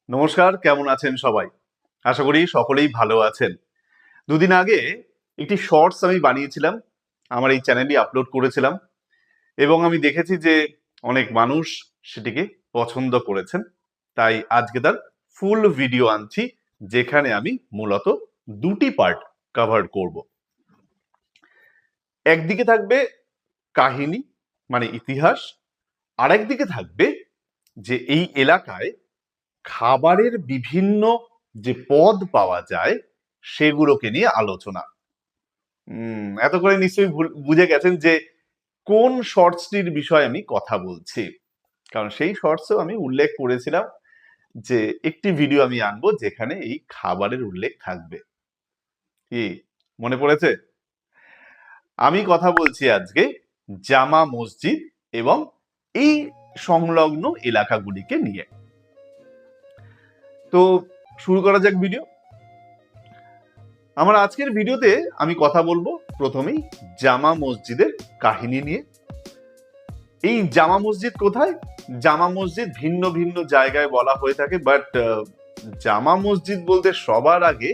নমস্কার, কেমন আছেন সবাই? আশা করি সকলেই ভালো আছেন। দুদিন আগে একটি শর্টস আমি বানিয়েছিলাম, আমার এই চ্যানেলে আপলোড করেছিলাম এবং আমি দেখেছি যে অনেক মানুষ সেটিকে পছন্দ করেছেন। তাই আজকে তার ফুল ভিডিও আনছি, যেখানে আমি মূলত দুটি পার্ট কভার করব। একদিকে থাকবে কাহিনী মানে ইতিহাস, আর একদিকে থাকবে যে এই এলাকায় খাবারের বিভিন্ন যে পদ পাওয়া যায় সেগুলোকে নিয়ে আলোচনা। এত করে নিশ্চয়ই বুঝে গেছেন যে কোন শর্টসটির বিষয়ে আমি কথা বলছি, কারণ সেই শর্টসেও আমি উল্লেখ করেছিলাম যে একটি ভিডিও আমি আনবো যেখানে এই খাবারের উল্লেখ থাকবে। কি মনে পড়েছে? আমি কথা বলছি আজকে জামা মসজিদ এবং এই সংলগ্ন এলাকাগুলিকে নিয়ে। তো শুরু করা যাক ভিডিও। আমার আজকের ভিডিওতে আমি কথা বলবো প্রথমেই জামা মসজিদের কাহিনী নিয়ে। এই জামা মসজিদ কোথায়? জামা মসজিদ ভিন্ন ভিন্ন জায়গায় বলা হয়ে থাকে, বাট জামা মসজিদ বলতে সবার আগে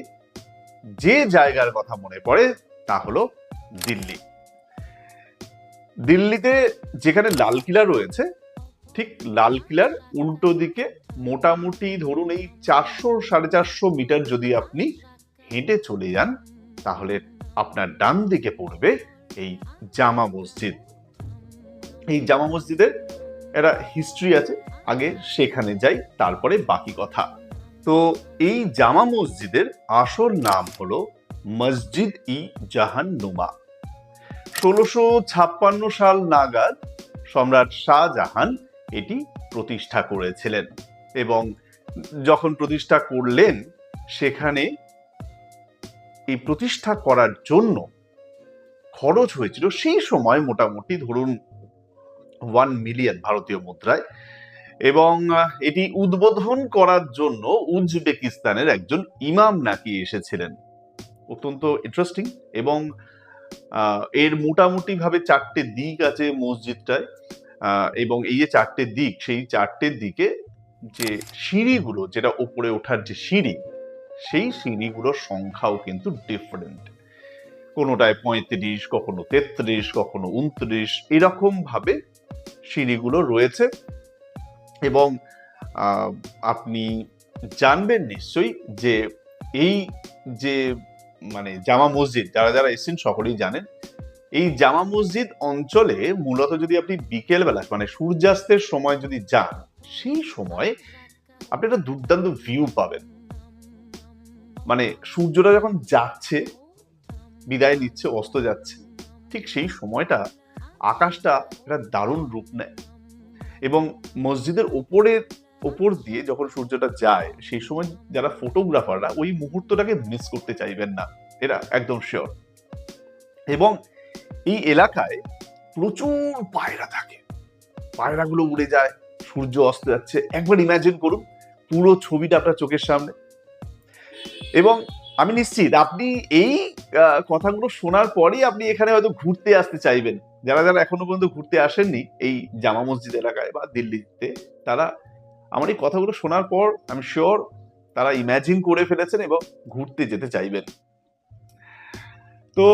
যে জায়গার কথা মনে পড়ে তা হলো দিল্লি। দিল্লিতে যেখানে লাল কিলা রয়েছে, ঠিক লাল কিলার উল্টো দিকে মোটামুটি ধরুন এই 400-450 মিটার যদি আপনি হেঁটে চলে যান, তাহলে আপনার ডান দিকে পড়বে এই জামা মসজিদ। এই জামা মসজিদের একটা হিস্ট্রি আছে, আগে সেখানে যাই, তারপরে বাকি কথা। তো এই জামা মসজিদের আসল নাম হলো মসজিদ ই জাহান্নুমা। 1656 সাল নাগাদ সম্রাট শাহজাহান এটি প্রতিষ্ঠা করেছিলেন এবং যখন প্রতিষ্ঠা করলেন, সেখানে এই প্রতিষ্ঠা করার জন্য খরচ হয়েছিল সেই সময় মোটামুটি ধরুন 1 মিলিয়ন ভারতীয় মুদ্রায়। এবং এটি উদ্বোধন করার জন্য উজবেকিস্তানের একজন ইমাম নাকি এসেছিলেন। অত্যন্ত ইন্টারেস্টিং। এবং এর মোটামুটি ভাবে 4টে দিক আছে মসজিদটায়, এবং এই যে 4টে দিক, সেই 4টে দিকে যে সিঁড়িগুলো, যেটা ওপরে ওঠার যে সিঁড়ি, সেই সিঁড়িগুলোর সংখ্যাও কিন্তু ডিফারেন্ট। কোনোটায় 35, কখনো 33, কখনো 29, এরকম ভাবে সিঁড়িগুলো রয়েছে। এবং আপনি জানবেন নিশ্চয়ই যে এই যে মানে জামা মসজিদ, যারা যারা এসেছেন সকলেই জানেন, এই জামা মসজিদ অঞ্চলে মূলত যদি আপনি বিকেল বেলা মানে সূর্যাস্তের সময় যদি যান, সেই সময় আপনি একটা দুর্দান্ত ভিউ পাবেন। মানে সূর্যটা যখন যাচ্ছে, বিদায় নিচ্ছে, অস্ত যাচ্ছে, ঠিক সেই সময়টা আকাশটা একটা দারুণ রূপ নেয়। এবং মসজিদের ওপর দিয়ে যখন সূর্যটা যায়, সেই সময় যারা ফটোগ্রাফাররা ওই মুহূর্তটাকে মিস করতে চাইবেন না, এরা একদম শিওর। এবং এই এলাকায় প্রচুর পায়রা থাকে, পায়রাগুলো উড়ে যায়, সূর্য অস্ত যাচ্ছে, একবার ইমাজিন করুন পুরো ছবিটা আপনার চোখের সামনে। এবং আমি নিশ্চিত আপনি এই কথাগুলো শোনার পরেই আপনি এখানে হয়তো ঘুরতে আসতে চাইবেন। যারা যারা এখনো পর্যন্ত ঘুরতে আসেননি এই জামা মসজিদ এলাকায় বা দিল্লিতে, তারা আমার এই কথাগুলো শোনার পর আমি শিওর তারা ইমাজিন করে ফেলেছেন এবং ঘুরতে যেতে চাইবেন। তো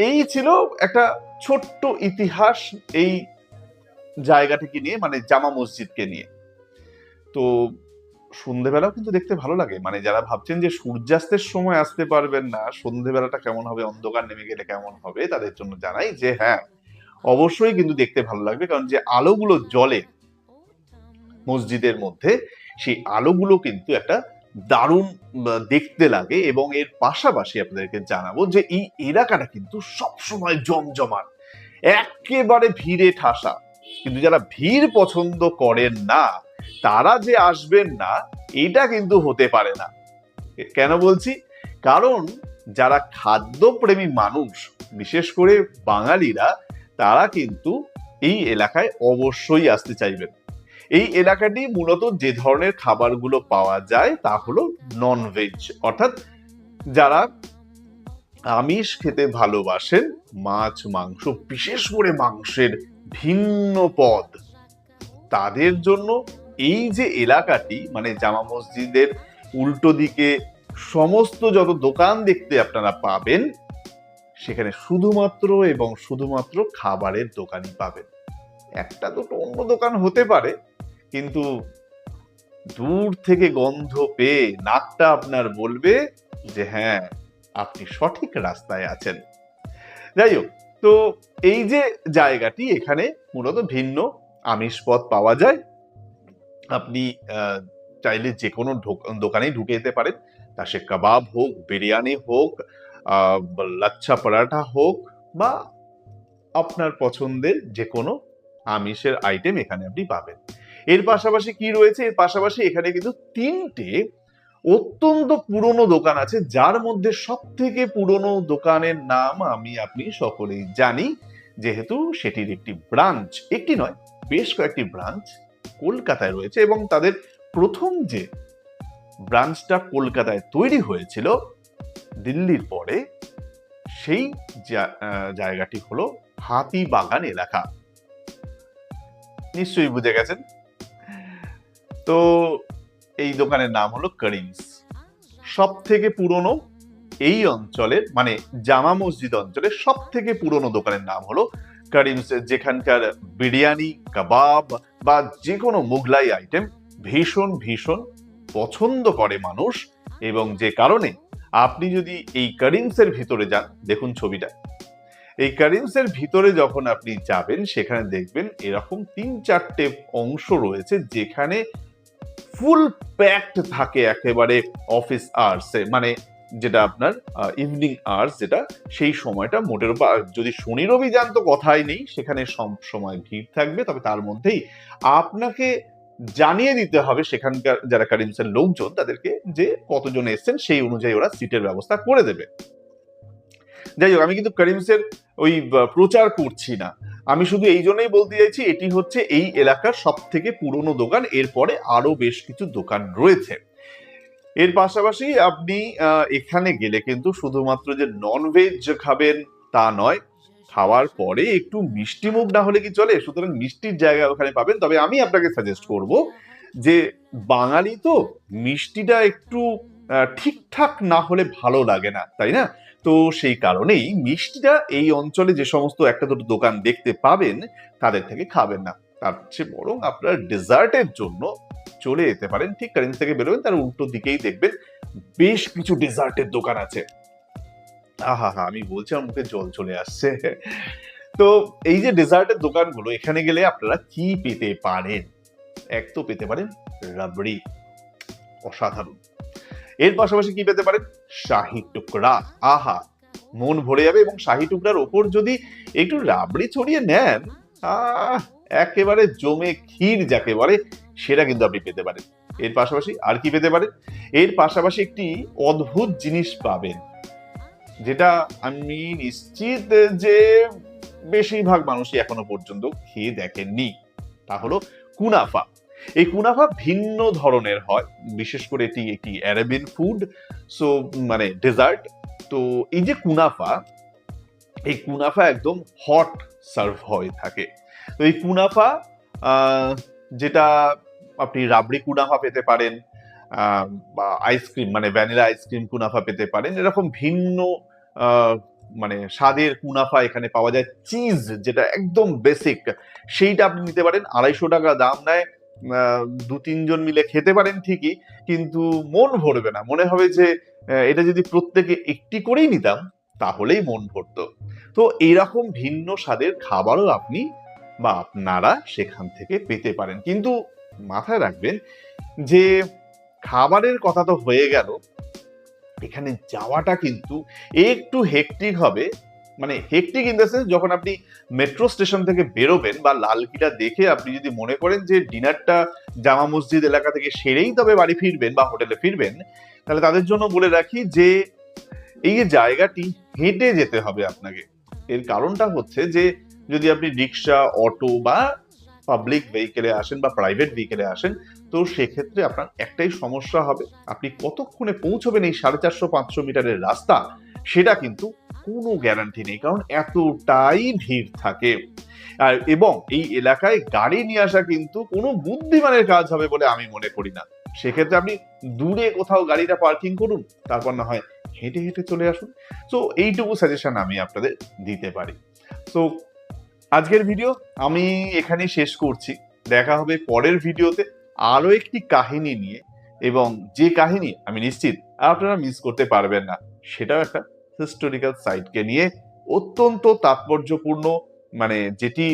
এই ছিল একটা ছোট্ট ইতিহাস এই জায়গাটিকে নিয়ে, মানে জামা মসজিদকে নিয়ে। তো সন্ধ্যেবেলাও কিন্তু দেখতে ভালো লাগে। মানে যারা ভাবছেন যে সূর্যাস্তের সময় আসতে পারবেন না, সন্ধ্যেবেলাটা কেমন হবে, অন্ধকার নেমে গেলে কেমন হবে, তাদের জন্য জানাই যে হ্যাঁ, অবশ্যই কিন্তু দেখতে ভালো লাগবে। কারণ যে আলোগুলো জ্বলে মসজিদের মধ্যে, সেই আলোগুলো কিন্তু একটা দারুণ দেখতে লাগে। এবং এর পাশাপাশি আপনাদেরকে জানাবো যে এই এলাকাটা কিন্তু সবসময় জমজমাট, একেবারে ভিড়ে ঠাসা। কিন্তু যারা ভিড় পছন্দ করেন না, তারা যে আসবেন না, এটা কিন্তু হতে পারে না। কেন বলছি? কারণ যারা খাদ্যপ্রেমী মানুষ, বিশেষ করে বাঙালিরা, তারা কিন্তু এই এলাকায় অবশ্যই আসতে চাইবেন। এই এলাকাটি মূলত যে ধরনের খাবারগুলো পাওয়া যায় তা হলো ননভেজ, অর্থাৎ যারা আমিষ খেতে ভালোবাসেন, মাছ মাংস, বিশেষ করে মাংসের ভিন্ন পদ, তাদের জন্য এই যে এলাকাটি মানে জামা মসজিদের উল্টো দিকে সমস্ত যত দোকান দেখতে আপনারা পাবেন, সেখানে শুধুমাত্র এবং শুধুমাত্র খাবারের দোকানই পাবেন। একটা দুটো অন্য দোকান হতে পারে, কিন্তু দূর থেকে গন্ধ পেয়ে নাকটা আপনার বলবে যে হ্যাঁ, আপনি সঠিক রাস্তায় আছেন। যাই হোক, তো এই যে জায়গাটি, এখানে মূলত ভিন্ন আমিষ পদ পাওয়া যায়। আপনি চাইলে যে কোনো দোকানেই ঢুকে যেতে পারেন, তা সে কাবাব হোক, বিরিয়ানি হোক, লাচ্ছা পরাঠা হোক, বা আপনার পছন্দের যে কোনো আমিষের আইটেম এখানে আপনি পাবেন। এর পাশাপাশি কি রয়েছে? এর পাশাপাশি এখানে কিন্তু 3টে অত্যন্ত পুরনো দোকান আছে, যার মধ্যে সব থেকে পুরনো দোকানের নাম আমি আপনি সকলেই জানি, যেহেতু সেটির একটি ব্রাঞ্চ, একটি নয় বেশ কয়েকটি ব্রাঞ্চ কলকাতায় রয়েছে, এবং তাদের প্রথম যে ব্রাঞ্চটা কলকাতায় তৈরি হয়েছিল দিল্লির পরে, সেই জায়গাটি হলো হাতিবাগান এলাকা। নিশ্চয়ই বুঝে গেছেন। তো এই দোকানের নাম হলো করিমস। সব থেকে পুরনো এই অঞ্চলের মানে জামা মসজিদ অঞ্চলের সব থেকে পুরনো দোকানের নাম হলো করিমস, যেখানকার বিরিয়ানি, কাবাব বা যে কোনো মুঘলাই আইটেম ভীষণ ভীষণ পছন্দ করে মানুষ। এবং যে কারণে আপনি যদি এই করিমসের ভিতরে যান, দেখুন ছবিটা, এই করিমসের ভিতরে যখন আপনি যাবেন সেখানে দেখবেন এরকম 3-4টে অংশ রয়েছে, যেখানে ফুল প্যাকড থাকে একেবারে অফিস আওয়ার্সে, মানে যেটা আপনার ইভিনিং আওয়ার্স, যেটা সেই সময়টা মোটের উপর, যদি শনি রবি যান তো কথাই নেই, সেখানে সব সময় ভিড় থাকবে। তবে তার মধ্যেই আপনাকে জানিয়ে দিতে হবে সেখানকার যারা করিমসের লোকজন তাদেরকে যে কতজন এসছেন, সেই অনুযায়ী ওরা সিটের ব্যবস্থা করে দেবে। যাই হোক, আমি কিন্তু করিমসের ওই প্রচার করছি না, আমি শুধু এই জন্যই বলতে চাইছি এটি হচ্ছে এই এলাকার সব থেকে পুরনো দোকান। এরপরে আরো বেশ কিছু দোকান রয়েছে। এর পাশাপাশি আপনি এখানে গেলে কিন্তু শুধুমাত্র যে ননভেজ খাবেন তা নয়, খাওয়ার পরে একটু মিষ্টি মুখ না হলে কি চলে, সুতরাং মিষ্টির জায়গা ওখানে পাবেন। তবে আমি আপনাকে সাজেস্ট করব যে বাঙালি তো মিষ্টিটা একটু ঠিকঠাক না হলে ভালো লাগে না, তাই না? তো সেই কারণেই মিষ্টিটা এই অঞ্চলে যে সমস্ত একটা দুটো দোকান দেখতে পাবেন তাদের থেকে খাবেন না, তার চেয়ে বরং আপনার ডেজার্টের জন্য চলে যেতে পারেন। ঠিক করিমস থেকে বেরোবেন, তার উল্টো দিকেই দেখবেন বেশ কিছু ডেজার্টের দোকান আছে। আহা হা, আমি বলছি আমার মুখে জল চলে আসছে। তো এই যে ডেজার্টের দোকানগুলো, এখানে গেলে আপনারা কি পেতে পারেন? এক তো পেতে পারেন রাবড়ি, অসাধারণ। এর পাশাপাশি কি পেতে পারেন? শাহী টুকরা। আহা, মন ভরে যাবে। এবং শাহী টুকরার ওপর যদি একটু রাবড়ি ছড়িয়ে নেন, একেবারে জমে ক্ষীর যাকে বলে, সেটা কিন্তু আপনি পেতে পারেন। এর পাশাপাশি আর কি পেতে পারেন? এর পাশাপাশি একটি অদ্ভুত জিনিস পাবেন, যেটা আমি নিশ্চিত যে বেশিরভাগ মানুষই এখনো পর্যন্ত খেয়ে দেখেননি। তা হলো কুনাফা। এই কুনাফা ভিন্ন ধরনের হয়, বিশেষ করে এটি একটি আরাবিয়ান ফুড, সো মানে ডেজার্ট। তো এই যে কুনাফা, এই কুনাফা একদম হট সার্ভ হয়ে থাকে। তো এই কুনাফা যেটা আপনি রাবড়ি কুনাফা পেতে পারেন, বা আইসক্রিম মানে ভ্যানিলা আইসক্রিম কুনাফা পেতে পারেন, এরকম ভিন্ন মানে স্বাদের কুনাফা এখানে পাওয়া যায়। চিজ যেটা একদম বেসিক, সেইটা আপনি নিতে পারেন। 250 টাকা দাম নেয়। 2-3 জন মিলে খেতে পারেন ঠিকই, কিন্তু মন ভরবে না। মনে হবে যে এটা যদি প্রত্যেকে একটি করেই নিতাম তাহলেই মন ভরতো। তো এইরকম ভিন্ন স্বাদের খাবারও আপনি বা আপনারা সেখান থেকে পেতে পারেন। কিন্তু মাথায় রাখবেন যে খাবারের কথা তো হয়ে গেল, এখানে যাওয়াটা কিন্তু একটু হেক্টিক হবে। মানে হেক্টিক ইন দ্য সেন্স, যখন আপনি মেট্রো স্টেশন থেকে বেরোবেন বা লালকিল্লা দেখে আপনি যদি মনে করেন যে ডিনারটা জামা মসজিদ এলাকা থেকে সেরেই তবে বাড়ি ফিরবেন বা হোটেলে ফিরবেন, তাহলে তাদের জন্য বলে রাখি যে এই যে জায়গাটি হেঁটে যেতে হবে আপনাকে। এর কারণটা হচ্ছে যে যদি আপনি রিক্সা, অটো বা পাবলিক ভেহিকেলে আসেন বা প্রাইভেট ভেহিকেলে আসেন, তো সেক্ষেত্রে আপনার একটাই সমস্যা হবে, আপনি কতক্ষণে পৌঁছবেন এই 450-500 মিটারের রাস্তা সেটা কিন্তু কোনো গ্যারান্টি নেই, কারণ এতটাই ভিড় থাকে। আর এবং এই এলাকায় গাড়ি নিয়ে আসা কিন্তু কোনো বুদ্ধিমানের কাজ হবে বলে আমি মনে করি না। সেক্ষেত্রে আপনি দূরে কোথাও গাড়িটা পার্কিং করুন, তারপর না হয় হেঁটে হেঁটে চলে আসুন। তো এইটুকু সাজেশন আমি আপনাদের দিতে পারি। তো আজকের ভিডিও আমি এখানেই শেষ করছি। দেখা হবে পরের ভিডিওতে আরো একটি কাহিনী নিয়ে, এবং যে কাহিনী আমি নিশ্চিত আপনারা মিস করতে পারবেন না, সেটাও একটা হিস্টোরিক্যাল সাইটকে নিয়ে, অত্যন্ত তাৎপর্যপূর্ণ, মানে যেটি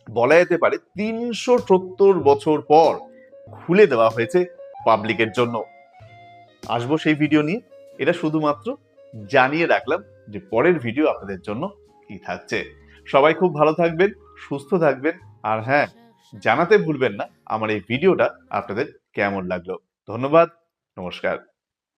বলা যেতে পারে ৩৭০ বছর পর খুলে দেওয়া হয়েছে পাবলিকের জন্য। আসবো সেই ভিডিও নিয়ে। এটা শুধুমাত্র জানিয়ে রাখলাম যে পরের ভিডিও আপনাদের জন্য কি থাকছে। সবাই খুব ভালো থাকবেন, সুস্থ থাকবেন, আর হ্যাঁ, জানাতে ভুলবেন না আমার এই ভিডিওটা আপনাদের কেমন লাগলো। ধন্যবাদ, নমস্কার।